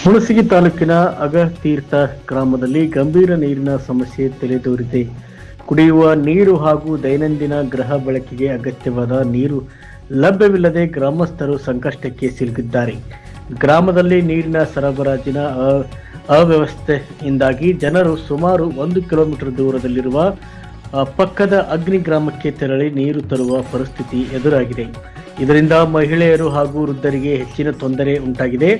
ಹುಣಸಗಿ ತಾಲೂಕಿನ ಅಗತೀರ್ಥ ಗ್ರಾಮದಲ್ಲಿ ಗಂಭೀರ ನೀರಿನ ಸಮಸ್ಯೆ ತಲೆದೋರಿದೆ. ಕುಡಿಯುವ ನೀರು ಹಾಗೂ ದೈನಂದಿನ ಗೃಹ ಬಳಕೆಗೆ ಅಗತ್ಯವಾದ ನೀರು ಲಭ್ಯವಿಲ್ಲದೆ ಗ್ರಾಮಸ್ಥರು ಸಂಕಷ್ಟಕ್ಕೆ ಸಿಲುಕಿದ್ದಾರೆ. ಗ್ರಾಮದಲ್ಲಿ ನೀರಿನ ಸರಬರಾಜಿನ ಅವ್ಯವಸ್ಥೆಯಿಂದಾಗಿ ಜನರು ಸುಮಾರು 1 ಕಿಲೋಮೀಟರ್ ದೂರದಲ್ಲಿರುವ ಪಕ್ಕದ ಅಗ್ನಿ ಗ್ರಾಮಕ್ಕೆ ತೆರಳಿ ನೀರು ತರುವ ಪರಿಸ್ಥಿತಿ ಎದುರಾಗಿದೆ. ಇದರಿಂದ ಮಹಿಳೆಯರು ಹಾಗೂ ವೃದ್ಧರಿಗೆ ಹೆಚ್ಚಿನ ತೊಂದರೆ ಉಂಟಾಗಿದೆ.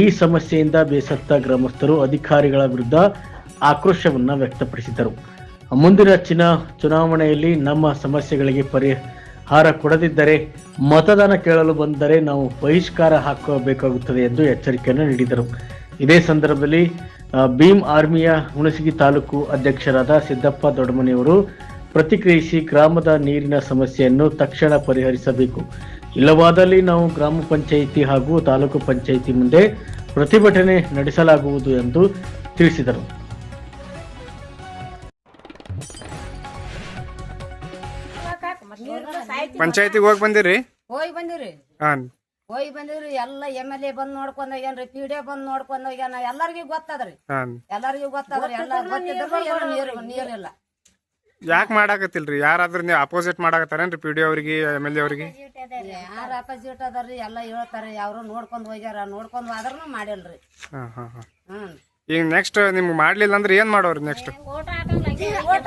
ಈ ಸಮಸ್ಯೆಯಿಂದ ಬೇಸತ್ತ ಗ್ರಾಮಸ್ಥರು ಅಧಿಕಾರಿಗಳ ವಿರುದ್ಧ ಆಕ್ರೋಶವನ್ನು ವ್ಯಕ್ತಪಡಿಸಿದರು. ಮುಂದಿನ ಚುನಾವಣೆಯಲ್ಲಿ ನಮ್ಮ ಸಮಸ್ಯೆಗಳಿಗೆ ಪರಿಹಾರ ಕೊಡದಿದ್ದರೆ ಮತದಾನ ಕೇಳಲು ಬಂದರೆ ನಾವು ಬಹಿಷ್ಕಾರ ಹಾಕಬೇಕಾಗುತ್ತದೆ ಎಂದು ಎಚ್ಚರಿಕೆಯನ್ನು ನೀಡಿದರು. ಇದೇ ಸಂದರ್ಭದಲ್ಲಿ ಭೀಮ್ ಆರ್ಮಿಯ ಹುಣಸಗಿ ತಾಲೂಕು ಅಧ್ಯಕ್ಷರಾದ ಸಿದ್ದಪ್ಪ ದೊಡ್ಡಮನಿಯವರು ಪ್ರತಿಕ್ರಿಯಿಸಿ, ಗ್ರಾಮದ ನೀರಿನ ಸಮಸ್ಯೆಯನ್ನು ತಕ್ಷಣ ಪರಿಹರಿಸಬೇಕು, ಇಲ್ಲವಾದಲ್ಲಿ ನಾವು ಗ್ರಾಮ ಪಂಚಾಯಿತಿ ಹಾಗೂ ತಾಲೂಕು ಪಂಚಾಯಿತಿ ಮುಂದೆ ಪ್ರತಿಭಟನೆ ನಡೆಸಲಾಗುವುದು ಎಂದು ತಿಳಿಸಿದರು. ಪಂಚಾಯತಿಗೆ ಹೋಗಿ ಬಂದಿರಿ? ಹೋಗಿ ಬಂದಿರಿ. ಹೋಗಿ ಬಂದಿವ್ರಿ. ಎಲ್ಲ MLA ಬಂದ್ ನೋಡ್ಕೊಂಡ್ ಹೋಗ್ಯಾನ್ರಿ, PDO ಬಂದ್ ನೋಡ್ಕೊಂಡ್ ಹೋಗ್ಯಾನ. ಎಲ್ಲರಿಗೂ ಗೊತ್ತದ್ರಿ, ಎಲ್ಲರಿಗೂ ಗೊತ್ತದ್ರಿ. ಎಲ್ಲ ಗೊತ್ತಿದ್ರು ನೀರಿಲ್ಲ. ಯಾಕೆ ಮಾಡಾಕತ್ತಿಲ್ರಿ? ಯಾರಾದ್ರೂ ನೀವು ಅಪೋಸಿಟ್ ಮಾಡಾಕತ್ತಾರೇನ್ರಿ PDO ಅವ್ರಿಗೆ, MLA ಅವ್ರಿಗೆ? ಯಾರ ಅಪೋಸಿಟ್ ಅದಾರ್ರಿ, ಎಲ್ಲ ಹೇಳ್ತಾರೆ. ಯಾರು ನೋಡ್ಕೊಂಡ್ ಹೋಗ್ಯಾರ, ನೋಡ್ಕೊಂಡ್ ಹೋದ್ರೂ ಮಾಡಿಲ್ರಿ. ಈಗ ನೆಕ್ಸ್ಟ್ ನಿಮ್ಗೆ ಮಾಡ್ಲಿಲ್ಲ ಅಂದ್ರೆ ಏನ್ ಮಾಡೋರಿ? ನೆಕ್ಸ್ಟ್ ಓಟ್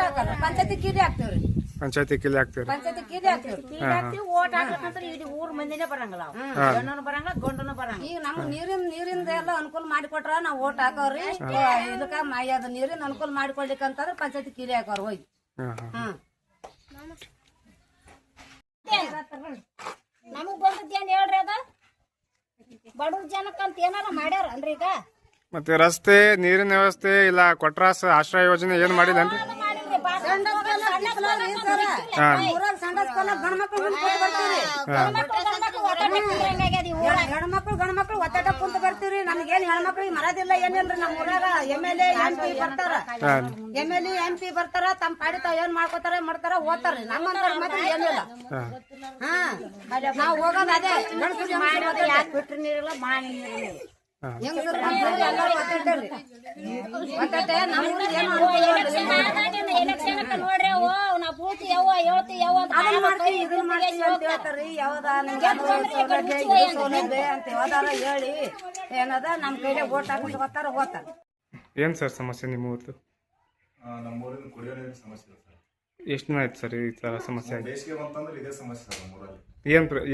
ಹಾಕಲ್ಲ, ಪಂಚಾಯತಿ ಕೀಲಿ ಹಾಕ್ತೇವ್ರಿ. ಪಂಚಾಯತಿ ಕಿಲ್ಲಿ ಹಾಕ್ತಿವ್ರಿ. ಪಂಚಾಯತಿ ಕೀಲಿ ಹಾಕ್ತೇವ್ರಿ. ಓಟ್ ಹಾಕ್ಲಂತ್ರ ಇಡೀ ಊರ್ ಮಂದಿನೇ ಬರಂಗಿಲ್ಲ, ಗಂಡನು ಬರಂಗಿಲ್ಲ, ಗಂಡನು ಬರಂಗಿಲ್ಲ. ಈಗ ನಮ್ಗ್ ನೀರಿಂದ ಎಲ್ಲ ಅನುಕೂಲ ಮಾಡಿಕೊಟ್ರ ನಾವ್ ಓಟ್ ಹಾಕೋರಿ. ಇದಕ್ಕ ಅದ ನೀರಿನ ಅನುಕೂಲ ಮಾಡಿಕೊಡ್ಲಿಕ್ಕಂತಂದ್ರ ಪಂಚಾಯತಿ ಕೀಲಿ ಹಾಕೋರ್ ಹೋಗಿ. ನಮಗ್ ಬಂದದ್ದೇನ್ ಹೇಳ್ರಿ? ಅದ ಬಡವ್ರ ಜನಕ್ಕಂತ ಏನಾರ ಮಾಡ್ಯಾರ ಅಲ್ರಿ? ಈಗ ಮತ್ತೆ ರಸ್ತೆ, ನೀರಿನ ವ್ಯವಸ್ಥೆ ಇಲ್ಲ, ಕೊಟ್ರಾಸ ಆಶ್ರಯ ಯೋಜನೆ ಏನ್ ಮಾಡಿಲ್ಲನ್ರಿ? ಗಂಡ್ಮಕ್ಳು ಒತ್ತಡ ಕುಂತ ಬರ್ತೀವ್ರಿ. ನಮ್ಗೇನ್ ಹೆಣ್ಮಕ್ಳಿಗೆ ಮರದಿಲ್ಲ ಏನಿಲ್ರಿ. ನಮ್ ಊರಾಗ MLA MP ಬರ್ತಾರ, MLA MP ಬರ್ತಾರ. ತಮ್ಮ ಪಾಡಿ ತಾವ್ ಏನ್ ಮಾಡ್ಕೋತಾರ ಮಾಡ್ತಾರ, ಓದ್ತಾರ್ರಿ. ನಮ್ಮಂತ ಮಾತ್ರ ಏನಿಲ್ಲ. ನಾವ್ ಹೋಗೋದ್ ಅದೇ ಬಿಟ್ರಿ ನೀರಿಲ್ಲ, ಮಾಡಿ ನೀರಿಲ್ಲ. ನೋಡ್ರಿ, ನಾ ಪೂರ್ತಿ ಯಾವ ಹೇಳ್ತಿ ಯಾವ ಅಂತ ಹೇಳಿ ಏನದ ನಮ್ ಕೈಲಿ ಓಟ್ ಹಾಕೊಂಡು ಬರ್ತಾರ, ಓದ್ತಾರ. ಏನ್ ಸರ್ ಸಮಸ್ಯೆ ನಿಮ್ಮ ಊರ್ದು? ನಮ್ಮೂರಿನ ಕುಡಿಯೋ ನೀರಿನ ಸಮಸ್ಯೆ ಸರ್. ಎಷ್ಟು ದಿನ ಆಯ್ತು ಸರ್ ಈ ತರ ಸಮಸ್ಯೆ? ಬೇಸಿಗೆ ಬಂತಂದ್ರೆ ಇದೇ ಸಮಸ್ಯೆ ಸರ್ ನಮ್ಮೂರಲ್ಲಿ.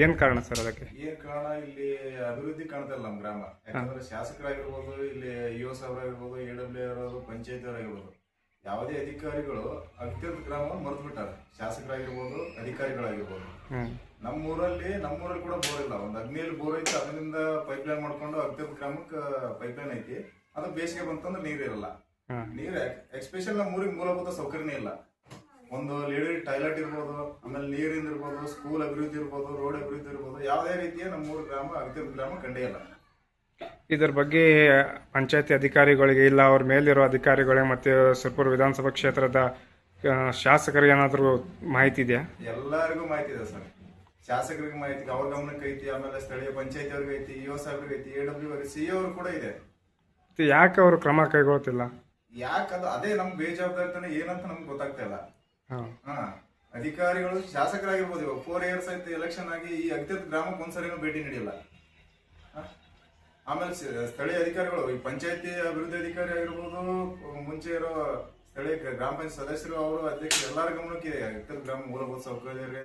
ಏನ್ ಕಾರಣ ಸರ್ ಅದಕ್ಕೆ? ಏನ್ ಕಾರಣ? ಇಲ್ಲಿ ಅಭಿವೃದ್ಧಿ ಕಾಣ್ತಲ್ಲ ನಮ್ ಗ್ರಾಮ. ಯಾಕಂದ್ರೆ ಶಾಸಕರಾಗಿರ್ಬೋದು, ಇಲ್ಲಿ EO ಸಾಹೇಬರಾಗಿರ್ಬೋದು, AWA ಇರ್ಬೋದು, ಪಂಚಾಯತ್ ಅವರಾಗಿರ್ಬೋದು, ಯಾವುದೇ ಅಧಿಕಾರಿಗಳು ಅತ್ಯಂತ ಗ್ರಾಮವನ್ನು ಮರೆತು ಬಿಟ್ಟಾರೆ. ಶಾಸಕರಾಗಿರ್ಬೋದು, ಅಧಿಕಾರಿಗಳಾಗಿರ್ಬೋದು. ನಮ್ಮೂರಲ್ಲಿ ಕೂಡ ಬೋರ್ ಇಲ್ಲ. ಒಂದು ಅಗ್ನಿಯಲ್ಲಿ ಬೋರ್ ಐತಿ, ಅದರಿಂದ ಪೈಪ್ ಲೈನ್ ಮಾಡ್ಕೊಂಡು ಅತ್ಯಂತ ಗ್ರಾಮಕ್ಕೆ ಪೈಪ್ ಲೈನ್ ಐತಿ. ಅದು ಬೇಸಿಗೆ ಬಂತಂದ್ರೆ ನೀರ್ ಇರಲ್ಲ. ನೀರ್ ಎಕ್ಸ್ಪೆಷಲ್ ನಮ್ಮ ಊರಿಗೆ ಮೂಲಭೂತ ಸೌಕರ್ಯನೇ ಇಲ್ಲ. ಒಂದು ಲೇಡಿ ಟಾಯ್ಲೆಟ್ ಇರ್ಬೋದು, ಆಮೇಲೆ ನೀರಿಂದ ಇರ್ಬೋದು, ಸ್ಕೂಲ್ ಅಭಿವೃದ್ಧಿ ಇರ್ಬೋದು, ರೋಡ್ ಅಭಿವೃದ್ಧಿ ಇರ್ಬೋದು, ಯಾವುದೇ ರೀತಿಯ ನಮ್ಮೂರು ಗ್ರಾಮ ಅತ್ಯಂತ ಗ್ರಾಮ ಕಂಡೇ ಇಲ್ಲ. ಇದರ ಬಗ್ಗೆ ಪಂಚಾಯತಿ ಅಧಿಕಾರಿಗಳಿಗೆ ಇಲ್ಲ ಅವ್ರ ಮೇಲಿರೋ ಅಧಿಕಾರಿಗಳಿಗೆ ಮತ್ತೆ ಸುರ್ಪುರ ವಿಧಾನಸಭಾ ಕ್ಷೇತ್ರದ ಶಾಸಕರಿಗೆ ಏನಾದರೂ ಮಾಹಿತಿ ಇದೆಯಾ? ಎಲ್ಲರಿಗೂ ಮಾಹಿತಿ ಇದೆ ಸರ್. ಶಾಸಕರಿಗೆ ಮಾಹಿತಿ ಅವ್ರ ಗಮನಕ್ಕೆ ಐತಿ, ಆಮೇಲೆ ಸ್ಥಳೀಯ ಪಂಚಾಯತಿ ಅವ್ರಿಗೆ ಐತಿ, EO ಸಾಹೇಬ್ರಿಗೆ ಐತಿ, AWA ಅವ್ರಿಗೆ, CO ಅವ್ರು ಕೂಡ ಇದೆ. ಯಾಕೆ ಅವರು ಕ್ರಮ ಕೈಗೊಳ್ತಿಲ್ಲ? ಯಾಕದು ಅದೇ ನಮ್ ಬೇಜವಾಬ್ದಾರಿತನ ಏನಂತ ನಮ್ಗೆ ಗೊತ್ತಾಗ್ತಾ ಇಲ್ಲ. ಅಧಿಕಾರಿಗಳು ಶಾಸಕರಾಗಿರ್ಬೋದು, 4 years ಆಯ್ತು ಎಲೆಕ್ಷನ್ ಆಗಿ, ಈ ಅತ್ಯಂತ ಗ್ರಾಮಕ್ಕೆ ಒಂದ್ಸರಿನೂ ಭೇಟಿ ನೀಡಿಲ್ಲ. ಆಮೇಲೆ ಸ್ಥಳೀಯ ಅಧಿಕಾರಿಗಳು, ಈ ಪಂಚಾಯತಿ ಅಭಿವೃದ್ಧಿ ಅಧಿಕಾರಿ ಆಗಿರ್ಬೋದು, ಮುಂಚೆ ಇರೋ ಸ್ಥಳೀಯ ಗ್ರಾಮ ಪಂಚಾಯತ್ ಸದಸ್ಯರು, ಅವರು ಅಧ್ಯಕ್ಷರು, ಎಲ್ಲರ ಗಮನಕ್ಕೆ ಅತ್ಯಂತ ಗ್ರಾಮ ಮೂಲಭೂತ ಸೌಕರ್ಯ